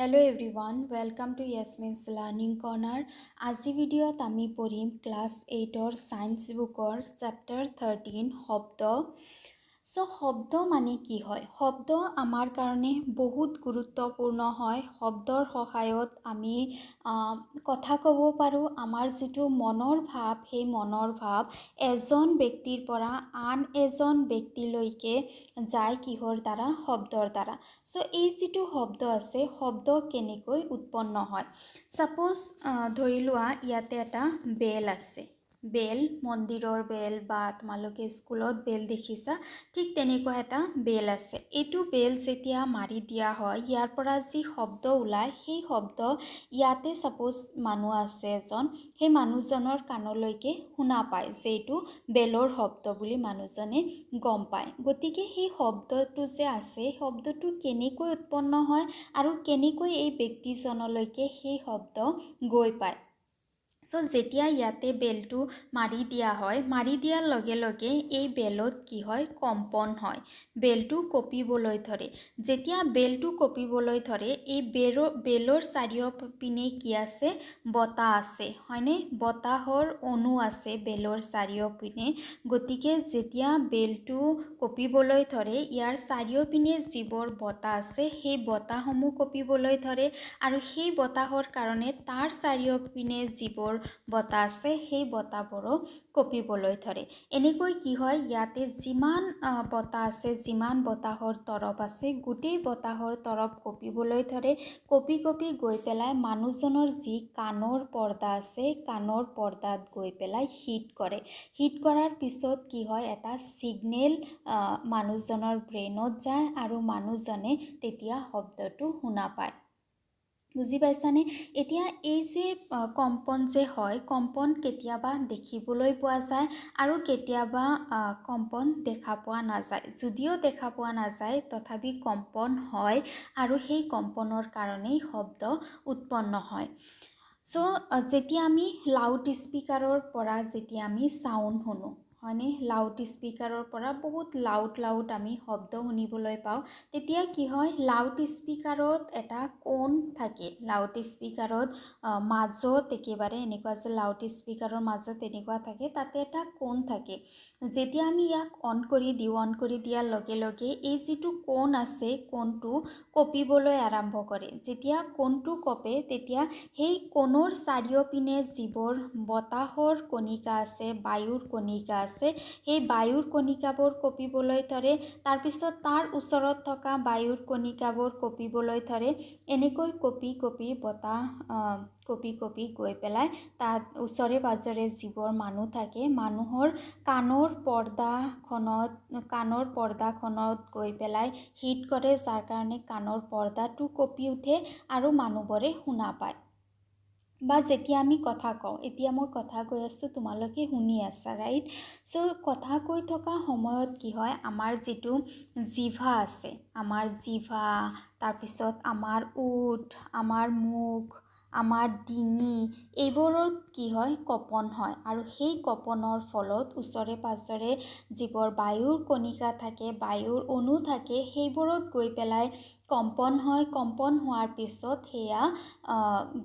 Hello everyone, welcome to Yasmin's Learning Corner. আজি ভিডিঅ'ত আমি পঢ়িম ক্লাছ 8ৰ সায়েন্স বুকৰ চেপ্টাৰ 13 শব্দ। শব্দ মানে কি হয়? শব্দ আমাৰ কাৰণে বহুত গুৰুত্বপূৰ্ণ হয়। শব্দৰ সহায়ত আমি কথা ক'ব পাৰোঁ। আমাৰ যিটো মনৰ ভাৱ, সেই মনৰ ভাৱ এজন ব্যক্তিৰ পৰা আন এজন ব্যক্তিলৈকে যায় কিহৰ দ্বাৰা? শব্দৰ দ্বাৰা। এই যিটো শব্দ আছে, শব্দ কেনেকৈ উৎপন্ন হয়? সাপোজ ধৰি লোৱা ইয়াতে এটা বেল আছে। বেল, মন্দিৰৰ বেল বা তোমালোকে স্কুলত বেল দেখিছা, ঠিক তেনেকুৱা এটা বেল আছে। এইটো বেল যেতিয়া মাৰি দিয়া হয়, ইয়াৰ পৰা যি শব্দ ওলায়, সেই শব্দ ইয়াতে সাপোজ মানুহ আছে এজন, সেই মানুহজনৰ কাণলৈকে শুনা পায় যে এইটো বেলৰ শব্দ বুলি মানুহজনে গম পায়। গতিকে সেই শব্দটো যে আছে, শব্দটো কেনেকৈ উৎপন্ন হয় আৰু কেনেকৈ এই ব্যক্তিজনলৈকে সেই শব্দ গৈ পায়। যেতিয়া ইয়াতে বেলটো মাৰি দিয়া হয়, মাৰি দিয়াৰ লগে লগে এই বেলত কি হয়? কম্পন হয়। বেলটো কঁপিবলৈ ধৰে। যেতিয়া বেলটো কঁপিবলৈ ধৰে, এই বেলৰ চাৰিওপিনে কি আছে? বতাহ আছে, হয়নে? বতাহৰ অণু আছে বেলৰ চাৰিওপিনে। গতিকে যেতিয়া বেলটো কঁপিবলৈ ধৰে, ইয়াৰ চাৰিওপিনে যিবোৰ বতাহ আছে, সেই বতাহসমূহ কঁপিবলৈ ধৰে আৰু সেই বতাহৰ কাৰণে তাৰ চাৰিওপিনে যিবোৰ বতাহ আছে, সেই বতাহবোৰো কঁপিবলৈ ধৰে। এনেকৈ কি হয়? ইয়াতে যিমান বতাহ আছে, যিমান বতাহৰ তৰফ আছে, গোটেই বতাহৰ তৰফ কঁপিবলৈ ধৰে। কঁপি কঁপি গৈ পেলাই মানুহজনৰ যি কাণৰ পৰ্দা আছে, কাণৰ পৰ্দাত গৈ পেলাই হিট কৰে। হিট কৰাৰ পিছত কি হয়? এটা ছিগনেল মানুহজনৰ ব্ৰেইনত যায় আৰু মানুহজনে তেতিয়া শব্দটো শুনা পায়। বুজি পাইছানে? এতিয়া এই যে কম্পন যে হয়, কম্পন কেতিয়াবা দেখিবলৈ পোৱা যায় আৰু কেতিয়াবা কম্পন দেখা পোৱা নাযায়। যদিও দেখা পোৱা নাযায়, তথাপি কম্পন হয় আৰু সেই কম্পনৰ কাৰণেই শব্দ উৎপন্ন হয়। যেতিয়া আমি লাউড স্পিকাৰৰ পৰা যেতিয়া আমি চাউণ্ড শুনো, হয়নে? লাউড স্পিকাৰৰ পৰা বহুত লাউড আমি শব্দ শুনিবলৈ পাওঁ। তেতিয়া কি হয়? লাউড স্পিকাৰত এটা কোণ থাকে। লাউড স্পিকাৰত মাজত একেবাৰে এনেকুৱা যে লাউড স্পিকাৰৰ মাজত এনেকুৱা থাকে, তাতে এটা কোণ থাকে। যেতিয়া আমি ইয়াক অন কৰি দিওঁ, অন কৰি দিয়াৰ লগে লগে এই যিটো কোণ আছে, কোণটো কঁপিবলৈ আৰম্ভ কৰে। যেতিয়া কোণটো কঁপে, তেতিয়া সেই কোণৰ চাৰিওপিনে যিবোৰ বতাহৰ কণিকা আছে, বায়ুৰ কণিকা আছে, সেই বায়ুৰ কণিকাবোৰ কঁপিবলৈ ধৰে। তাৰপিছত তাৰ ওচৰত থকা বায়ুৰ কণিকাবোৰ কঁপিবলৈ ধৰে। এনেকৈ কঁপি কঁপি বতাহ কঁপি কঁপি গৈ পেলাই তাত ওচৰে পাজৰে যিবোৰ মানুহ থাকে, মানুহৰ কাণৰ পৰ্দাখনত গৈ পেলাই হিট কৰে, যাৰ কাৰণে কাণৰ পৰ্দাটো কঁপি উঠে আৰু মানুহবোৰে শুনা পায়। বা যেতিয়া আমি কথা কওঁ, এতিয়া মই কথা কৈ আছোঁ, তোমালোকে শুনি আছা, ৰাইট? কথা কৈ থকা সময়ত কি হয়? আমাৰ যিটো জিভা আছে, আমাৰ জিভা, তাৰপিছত আমাৰ ওঠ, আমাৰ মুখ, আমাৰ ডিঙি, এইবোৰত কি হয়? কঁপন হয়। আৰু সেই কঁপনৰ ফলত ওচৰে পাজৰে যিবোৰ বায়ুৰ কণিকা থাকে, বায়ুৰ অণু থাকে, সেইবোৰত গৈ পেলাই কম্পন হয়। কম্পন হোৱাৰ পিছত সেয়া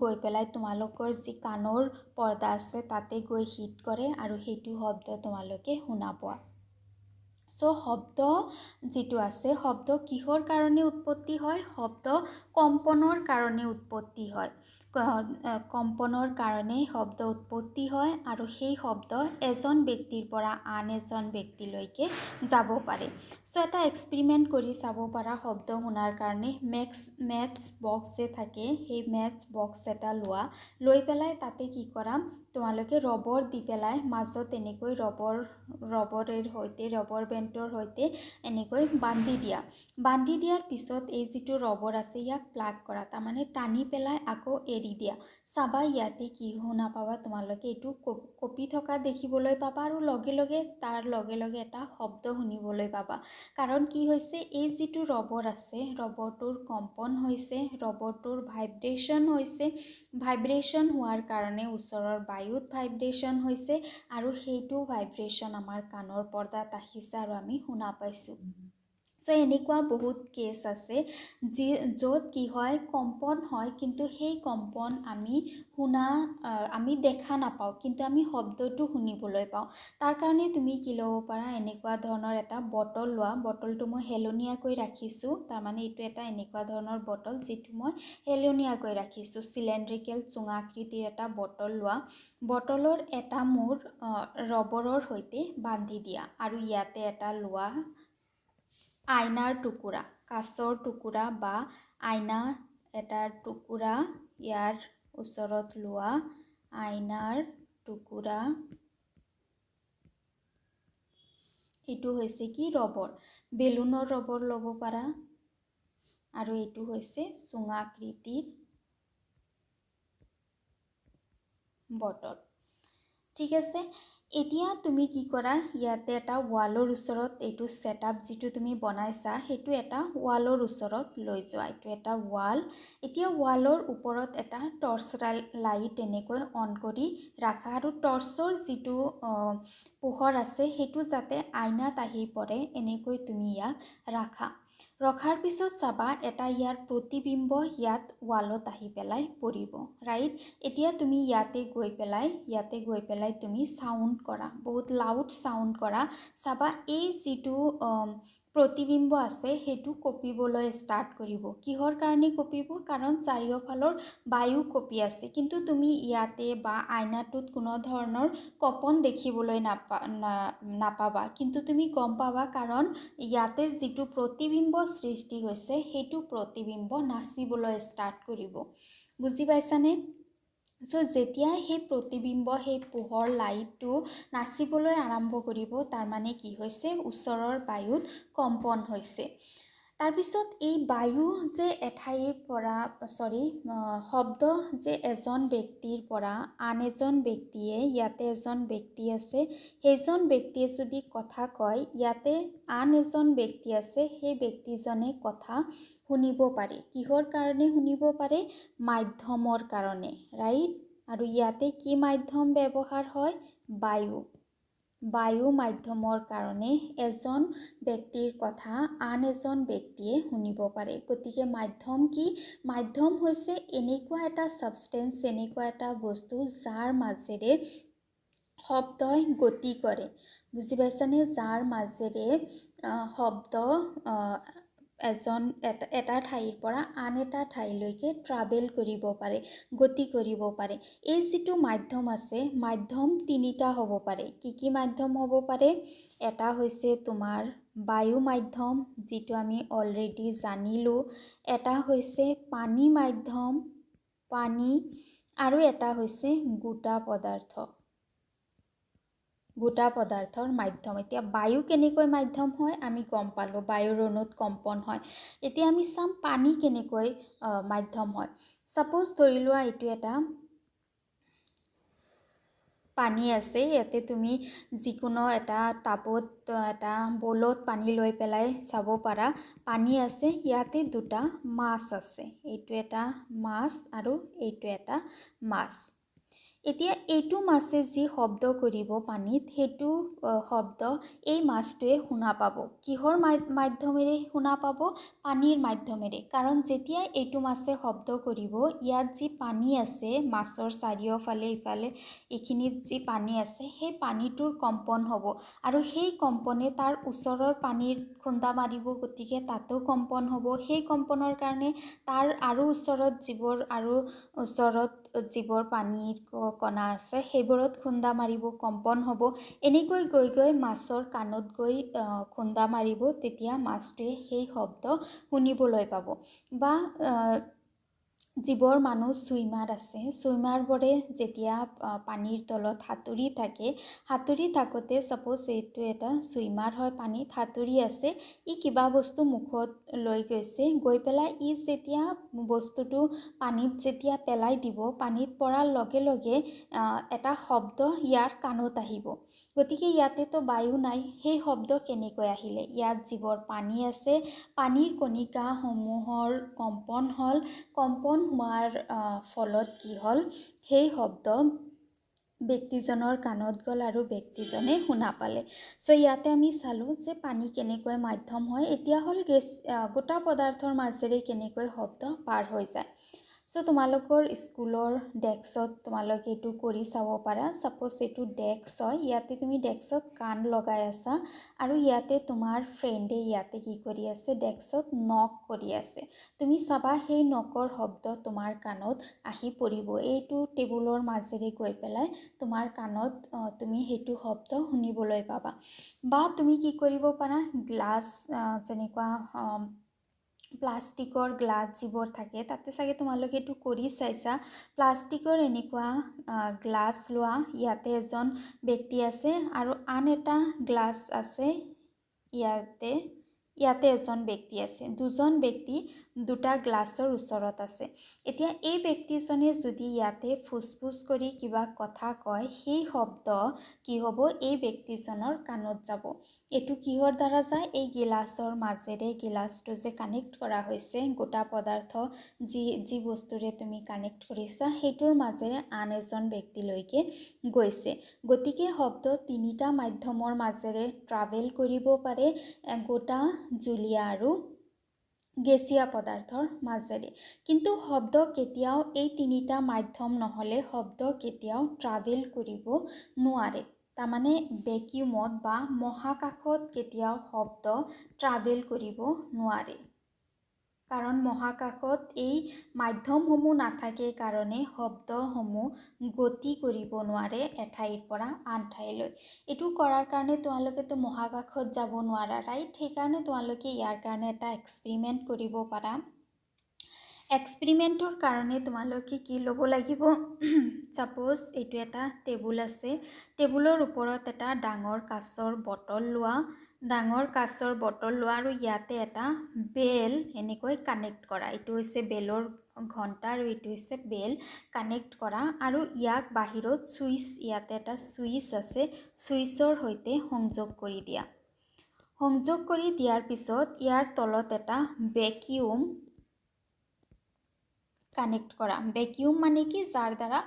গৈ পেলাই তোমালোকৰ যি কাণৰ পৰ্দা আছে, তাতে গৈ হিট কৰে আৰু সেইটো শব্দ তোমালোকে শুনা পোৱা। শব্দ যিটো আছে, শব্দ কিহৰ কাৰণে উৎপত্তি হয়? শব্দ কম্পনৰ কাৰণে উৎপত্তি হয়। কম্পনৰ কাৰণে শব্দ উৎপত্তি হয় আৰু সেই শব্দ এজন ব্যক্তিৰ পৰা আন এজন ব্যক্তিলৈকে যাব পাৰে। এটা এক্সপেৰিমেণ্ট কৰি চাব পাৰা শব্দ শুনাৰ কাৰণে। মেথছ বক্স যে থাকে, সেই মেথছ বক্স এটা লোৱা, লৈ পেলাই তাতে কি কৰা? তোমালোকে ৰবৰ দি পেলাই মাজত এনেকৈ ৰবৰ বেণ্ডৰ সৈতে এনেকৈ বান্ধি দিয়া। বান্ধি দিয়াৰ পিছত এই যিটো ৰবৰ আছে, ইয়াক প্লাগ কৰা, তাৰমানে টানি পেলাই আকৌ এৰি দিয়া। চাবা ইয়াতে কি শুনা পাবা? তোমালোকে এইটো কঁপি থকা দেখিবলৈ পাবা আৰু তাৰ লগে লগে এটা শব্দ শুনিবলৈ পাবা। কাৰণ কি হৈছে? এই যিটো ৰবৰ আছে, ৰবৰটোৰ কম্পন হৈছে, ৰবৰটোৰ ভাইব্ৰেশ্যন হৈছে। ভাইব্ৰেশ্যন হোৱাৰ কাৰণে ওচৰৰ বায়ুত ভাইব্ৰেশ্যন হৈছে আৰু সেইটো ভাইব্ৰেশ্যন আমাৰ কাণৰ পৰ্দাত আহিছে আৰু আমি শুনা পাইছোঁ। সো এনেকুৱা বহুত কেছ আছে য'ত কি হয় কম্পন হয় কিন্তু সেই কম্পন আমি দেখা নাপাওঁ কিন্তু আমি শব্দটো শুনিবলৈ পাওঁ। তাৰ কাৰণে তুমি কি ল'ব পাৰা, এনেকুৱা ধৰণৰ এটা বটল লোৱা। বটলটো মই হেলনীয়াকৈ ৰাখিছোঁ, তাৰমানে এইটো এটা এনেকুৱা ধৰণৰ বটল যিটো মই হেলনীয়াকৈ ৰাখিছোঁ। চিলিণ্ড্ৰিকেল চুঙাকৃতিৰ এটা বটল লোৱা। বটলৰ এটা মূৰ ৰবৰৰ সৈতে বান্ধি দিয়া আৰু ইয়াতে এটা লোৱা আইনাৰ টুকুৰা, কাঁচৰ টুকুৰা বা আইনা এটাৰ টুকুৰা ইয়াৰ ওচৰত লোৱা। আইনাৰ টুকুৰা, এইটো হৈছে কি ৰবৰ, বেলুনৰ ৰবৰ ল'ব পাৰা। আৰু এইটো হৈছে চুঙাকৃতিৰ বটল। ঠিক আছে, এতিয়া তুমি কি কৰা, ইয়াতে এটা ৱালৰ ওচৰত এইটো ছেটআপ যিটো তুমি বনাইছা সেইটো এটা ৱালৰ ওচৰত লৈ যোৱা। এইটো এটা ৱাল। এতিয়া ৱালৰ ওপৰত এটা টৰ্চ লাইট এনেকৈ অন কৰি ৰাখা আৰু টৰ্চৰ যিটো পোহৰ আছে সেইটো যাতে আইনাত আহি পৰে এনেকৈ তুমি ইয়াক ৰাখা। ৰখাৰ পিছত চাবা এটা ইয়াৰ প্ৰতিবিম্ব ইয়াত ৱালত আহি পেলাই পৰিব, ৰাইট। এতিয়া তুমি ইয়াতে গৈ পেলাই তুমি সাউন্ড কৰা, বহুত লাউড সাউন্ড কৰা। চাবা এই যিটো প্ৰতিবিম্ব আছে সেইটো কঁপিবলৈ ষ্টাৰ্ট কৰিব। কিহৰ কাৰণে কঁপিব? কাৰণ চাৰিওফালৰ বায়ু কঁপি আছে, কিন্তু তুমি ইয়াতে বা আইনাটোত কোনো ধৰণৰ কঁপন দেখিবলৈ নাপাবা, কিন্তু তুমি গম পাবা কাৰণ ইয়াতে যিটো প্ৰতিবিম্ব সৃষ্টি হৈছে সেইটো প্ৰতিবিম্ব নাচিবলৈ ষ্টাৰ্ট কৰিব। বুজি পাইছানে? সো যেতিয়া সেই প্ৰতিবিম্ব, সেই পোহৰ লাইটটো নাচিবলৈ আৰম্ভ কৰিব, তাৰমানে কি হৈছে ওচৰৰ বায়ুত কম্পন হৈছে। তাৰপিছত এই বায়ু যে এঠাইৰ পৰা শব্দ যে এজন ব্যক্তিৰ পৰা আন এজন ব্যক্তিয়ে, ইয়াতে এজন ব্যক্তি আছে, সেইজন ব্যক্তিয়ে যদি কথা কয়, ইয়াতে আন এজন ব্যক্তি আছে, সেই ব্যক্তিজনে কথা শুনিব পাৰে। কিহৰ কাৰণে শুনিব পাৰে? মাধ্যমৰ কাৰণে, ৰাইট। আৰু ইয়াতে কি মাধ্যম ব্যৱহাৰ হয়? বায়ু মাধ্যমৰ কাৰণে এজন ব্যক্তিৰ কথা আন এজন ব্যক্তিয়ে শুনিব পাৰে। গতিকে মাধ্যম কি? মাধ্যম হৈছে এনেকুৱা এটা ছাবষ্টেন্স, এনেকুৱা এটা বস্তু যাৰ মাজেৰে শব্দই গতি কৰে। বুজি পাইছানে? যাৰ মাজেৰে শব্দ এটা ঠাইৰ পৰা আন এটা ঠাইলৈকে ট্ৰাভেল কৰিব পাৰে, গতি কৰিব পাৰে। এই যিটো মাধ্যম আছে, মাধ্যম তিনিটা হ'ব পাৰে। কি মাধ্যম হ'ব পাৰে? এটা হৈছে তোমাৰ বায়ু মাধ্যম, যিটো আমি অলৰেডি জানিলোঁ। এটা হৈছে পানী মাধ্যম, পানী, আৰু এটা হৈছে গোটা পদাৰ্থৰ মাধ্যম। এতিয়া বায়ু কেনেকৈ মাধ্যম হয় আমি গম পালোঁ, বায়ুৰ অণুত কম্পন হয়। এতিয়া আমি চাম পানী কেনেকৈ মাধ্যম হয়। ছাপোজ ধৰি লোৱা এইটো এটা পানী আছে, ইয়াতে তুমি যিকোনো এটা টাবত, এটা বলত পানী লৈ পেলাই চাব পাৰা পানী আছে, ইয়াতে দুটা মাছ আছে। এইটো এটা মাছ আৰু এইটো এটা মাছ। এতিয়া এইটো মাছে যি শব্দ কৰিব পানীত, সেইটো শব্দ এই মাছটোৱে শুনা পাব। কিহৰ মাধ্যমেৰে শুনা পাব? পানীৰ মাধ্যমেৰে। কাৰণ যেতিয়া এইটো মাছে শব্দ কৰিব, ইয়াত যি পানী আছে, মাছৰ চাৰিওফালে ইফালে এইখিনিত যি পানী আছে, সেই পানীটোৰ কম্পন হ'ব আৰু সেই কম্পনে তাৰ ওচৰৰ পানীৰ খুন্দা মাৰিব, গতিকে তাতো কম্পন হ'ব। সেই কম্পনৰ কাৰণে তাৰ আৰু ওচৰত যিবোৰ পানীৰ কণা আছে সেইবোৰত খুন্দা মাৰিব, কম্পন হ'ব। এনেকৈ গৈ গৈ মাছৰ কাণত গৈ খুন্দা মাৰিব, তেতিয়া মাছটোৱে সেই শব্দ শুনিবলৈ পাব। বা যিবোৰ মানুহ ছুইমাৰ আছে, ছুইমাৰবোৰে যেতিয়া পানীৰ তলত সাঁতুৰি থাকোঁতে ছাপোজ এইটো এটা ছুইমাৰ হয়, পানীত সাঁতুৰি আছে, ই কিবা বস্তু মুখত লৈ গৈছে, গৈ পেলাই ই যেতিয়া বস্তুটো পানীত যেতিয়া পেলাই দিব, পানীত পৰাৰ লগে লগে এটা শব্দ ইয়াৰ কাণত আহিব। গতিকে ইয়াতেতো বায়ু নাই, সেই শব্দ কেনেকৈ আহিলে? ইয়াত যিবোৰ পানী আছে, পানীৰ কণিকাসমূহৰ কম্পন হ'ল। কম্পন হোৱাৰ ফলত কি হ'ল? সেই শব্দ ব্যক্তিজনৰ কাণত গ'ল আৰু ব্যক্তিজনে শুনা পালে। চ' ইয়াতে আমি চালোঁ যে পানী কেনেকৈ মাধ্যম হয়। এতিয়া হ'ল গোটা পদাৰ্থৰ মাজেৰে কেনেকৈ শব্দ পাৰ হৈ যায়। চ' তোমালোকৰ স্কুলৰ ডেস্কত তোমালোকে এইটো কৰি চাব পাৰা। ছাপ'জ এইটো ডেস্ক হয়, ইয়াতে তুমি ডেস্কত কাণ লগাই আছা আৰু ইয়াতে তোমাৰ ফ্ৰেণ্ডে ইয়াতে কি কৰি আছে, ডেস্কত নক কৰি আছে। তুমি চাবা সেই নকৰ শব্দ তোমাৰ কাণত আহি পৰিব। এইটো টেবুলৰ মাজেৰে গৈ পেলাই তোমাৰ কাণত তুমি সেইটো শব্দ শুনিবলৈ পাবা। বা তুমি কি কৰিব পাৰা, গ্লাছ যেনেকুৱা প্লাষ্টিকৰ গ্লাছ যিবোৰ থাকে, তাতে চাগে তোমালোকে এইটো কৰি চাইছা। প্লাষ্টিকৰ এনেকুৱা গ্লাছ লোৱা, ইয়াতে এজন ব্যক্তি আছে আৰু আন এটা গ্লাছ আছে, ইয়াতে এজন ব্যক্তি আছে। দুজন ব্যক্তি দুটা গ্লাছৰ ওচৰত আছে। এতিয়া এই ব্যক্তিজনে যদি ইয়াতে ফুচফুচ কৰি কিবা কথা কয়, সেই শব্দ কি হ'ব, এই ব্যক্তিজনৰ কাণত যাব। এইটো কিহৰ দ্বাৰা যায়, এই গিলাচৰ মাজেৰে, গিলাচটো যে কানেক্ট কৰা হৈছে, গোটা পদাৰ্থ যি বস্তুৰে তুমি কানেক্ট কৰিছা, সেইটোৰ মাজেৰে আন এজন ব্যক্তিলৈকে গৈছে। গতিকে শব্দ তিনিটা মাধ্যমৰ মাজেৰে ট্ৰাভেল কৰিব পাৰে, গোটা, জুলীয়া আৰু গেছীয়া পদাৰ্থৰ মাজেৰে। কিন্তু শব্দ কেতিয়াও এই তিনিটা মাধ্যম নহ'লে শব্দ কেতিয়াও ট্ৰাভেল কৰিব নোৱাৰে। তাৰমানে ভেকিউমত বা মহাকাশত কেতিয়াও শব্দ ট্ৰাভেল কৰিব নোৱাৰে। কাৰণ মহাকাশত এই মাধ্যমসমূহ নাথাকে কাৰণে শব্দসমূহ গতি কৰিব নোৱাৰে এঠাইৰ পৰা আন ঠাইলৈ। এইটো কৰাৰ কাৰণে তোমালোকেতো মহাকাশত যাব নোৱাৰা, ৰাইট? সেইকাৰণে তোমালোকে ইয়াৰ কাৰণে এটা এক্সপেৰিমেণ্ট কৰিব পাৰা। এক্সপেৰিমেণ্টৰ কাৰণে তোমালোকে কি ল'ব লাগিব, ছাপ'জ এইটো এটা টেবুল আছে, টেবুলৰ ওপৰত এটা ডাঙৰ কাঁচৰ বটল লোৱা, আৰু ইয়াতে এটা বেল এনেকৈ কানেক্ট কৰা। এইটো হৈছে বেলৰ ঘণ্টা আৰু এইটো হৈছে বেল কানেক্ট কৰা। আৰু ইয়াক বাহিৰত ইয়াতে এটা ছুইচ আছে, ছুইচৰ সৈতে সংযোগ কৰি দিয়া। সংযোগ কৰি দিয়াৰ পিছত ইয়াৰ তলত এটা ভেকিউম কানেক্ট কৰা। ভেকিউম মানে কি, যাৰ দ্বাৰা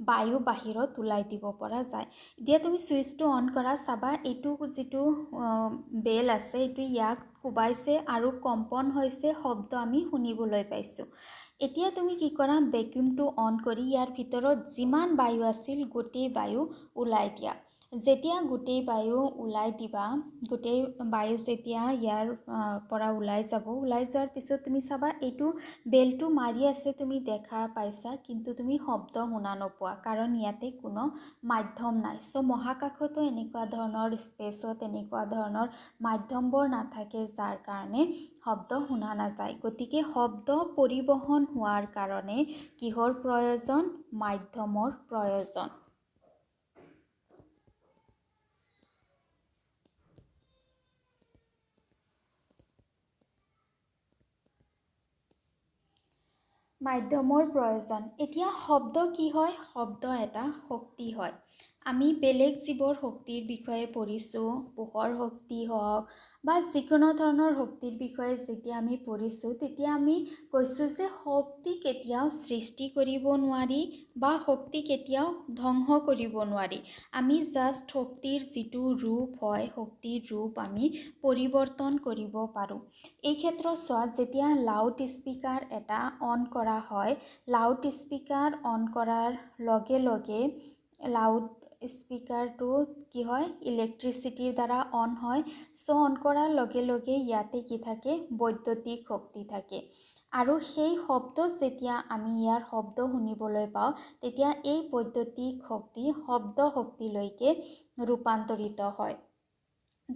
বায়ু বাহিৰত ওলাই দিব পৰা যায়। এতিয়া তুমি ছুইচটো অন কৰা, চাবা এইটো যিটো বেল আছে, এইটো ইয়াক কোবাইছে আৰু কম্পন হৈছে, শব্দ আমি শুনিবলৈ পাইছোঁ। এতিয়া তুমি কি কৰা, ভেকিউমটো অন কৰি ইয়াৰ ভিতৰত যিমান বায়ু আছিল গোটেই বায়ু ওলাই দিয়া। যেতিয়া গোটেই বায়ু ওলাই দিবা, গোটেই বায়ু যেতিয়া ইয়াৰ পৰা ওলাই যাব, ওলাই যোৱাৰ পিছত তুমি চাবা এইটো বেলটো মাৰি আছে, তুমি দেখা পাইছা, কিন্তু তুমি শব্দ শুনা নোপোৱা, কাৰণ ইয়াতে কোনো মাধ্যম নাই। চ' মহাকাশতো এনেকুৱা ধৰণৰ স্পেচত এনেকুৱা ধৰণৰ মাধ্যমবোৰ নাথাকে, যাৰ কাৰণে শব্দ শুনা নাযায়। গতিকে শব্দ পৰিবহণ হোৱাৰ কাৰণে কিহৰ প্ৰয়োজন, মাধ্যমৰ প্ৰয়োজন। মাধ্যমৰ প্ৰয়োজন। এতিয়া শব্দ কি হয়, শব্দ এটা শক্তি হয়। আমি বেলেগ যিবোৰ শক্তিৰ বিষয়ে পঢ়িছোঁ, পোহৰ শক্তি হওক বা যিকোনো ধৰণৰ শক্তিৰ বিষয়ে যেতিয়া আমি পঢ়িছোঁ, তেতিয়া আমি কৈছোঁ যে শক্তি কেতিয়াও সৃষ্টি কৰিব নোৱাৰি বা শক্তি কেতিয়াও ধ্বংস কৰিব নোৱাৰি। আমি জাষ্ট শক্তিৰ যিটো ৰূপ হয়, শক্তিৰ ৰূপ আমি পৰিৱৰ্তন কৰিব পাৰোঁ। এই ক্ষেত্ৰত চোৱা, যেতিয়া লাউড স্পীকাৰ এটা অন কৰা হয়, লাউড স্পীকাৰ অন কৰাৰ লগে লগে লাউড স্পীকাৰটো কি হয়, ইলেক্ট্ৰিচিটিৰ দ্বাৰা অন হয়। চ' অন কৰাৰ লগে লগে ইয়াতে কি থাকে, বৈদ্যুতিক শক্তি থাকে। আৰু সেই শব্দ যেতিয়া আমি ইয়াৰ শব্দ শুনিবলৈ পাওঁ, তেতিয়া এই বৈদ্যুতিক শক্তি শব্দ শক্তিলৈকে ৰূপান্তৰিত হয়,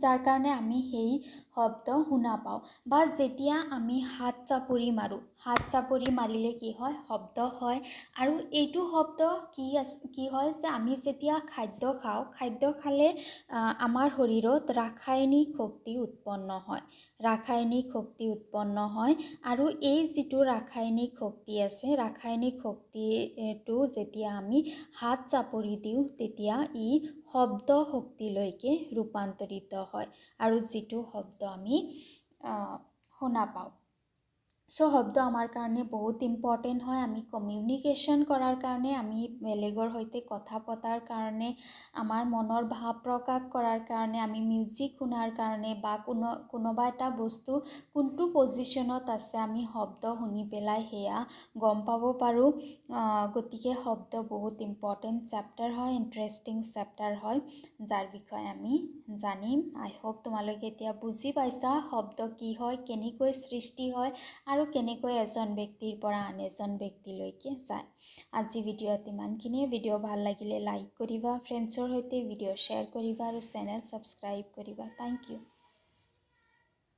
যাৰ কাৰণে আমি সেই শব্দ শুনা পাওঁ। বা যেতিয়া আমি হাত চাপৰি মাৰোঁ, হাত চাপৰি মাৰিলে কি হয়, শব্দ হয়। আৰু এইটো শব্দ কি হয় যে আমি যেতিয়া খাদ্য খাওঁ, খাদ্য খালে আমাৰ শৰীৰত ৰাসায়নিক শক্তি উৎপন্ন হয়, আৰু এই যিটো ৰাসায়নিক শক্তি আছে, ৰাসায়নিক শক্তিটো যেতিয়া আমি হাত চাপৰি দিওঁ, তেতিয়া ই শব্দ শক্তিলৈকে ৰূপান্তৰিত হয়, আৰু যিটো শব্দ আমি শুনা পাওঁ। সো শব্দ আমাৰ কাৰণে বহুত ইম্পৰ্টেণ্ট হয়। আমি কমিউনিকেশ্যন কৰাৰ কাৰণে, আমি বেলেগৰ সৈতে কথা পতাৰ কাৰণে, আমাৰ মনৰ ভাৱ প্ৰকাশ কৰাৰ কাৰণে, আমি মিউজিক শুনাৰ কাৰণে বা কোনোবা এটা বস্তু কোনটো পজিশ্যনত আছে আমি শব্দ শুনি পেলাই সেয়া গম পাব পাৰোঁ। গতিকে শব্দ বহুত ইম্পৰ্টেণ্ট চেপ্টাৰ হয়, ইণ্টাৰেষ্টিং চেপ্টাৰ হয়, যাৰ বিষয়ে আমি জানিম। আই হোপ তোমালোকে এতিয়া বুজি পাইছা শব্দ কি হয়, কেনেকৈ সৃষ্টি হয় আৰু কেনেকৈ এজন ব্যক্তিৰ পৰা আন এজন ব্যক্তিলৈকে যায়। আজি ভিডিঅ'ত ইমানখিনিয়ে। ভিডিঅ' ভাল লাগিলে লাইক কৰিবা, ফ্ৰেণ্ডছৰ সৈতে ভিডিঅ' শ্বেয়াৰ কৰিবা আৰু চেনেল ছাবস্ক্ৰাইব কৰিবা। Thank U.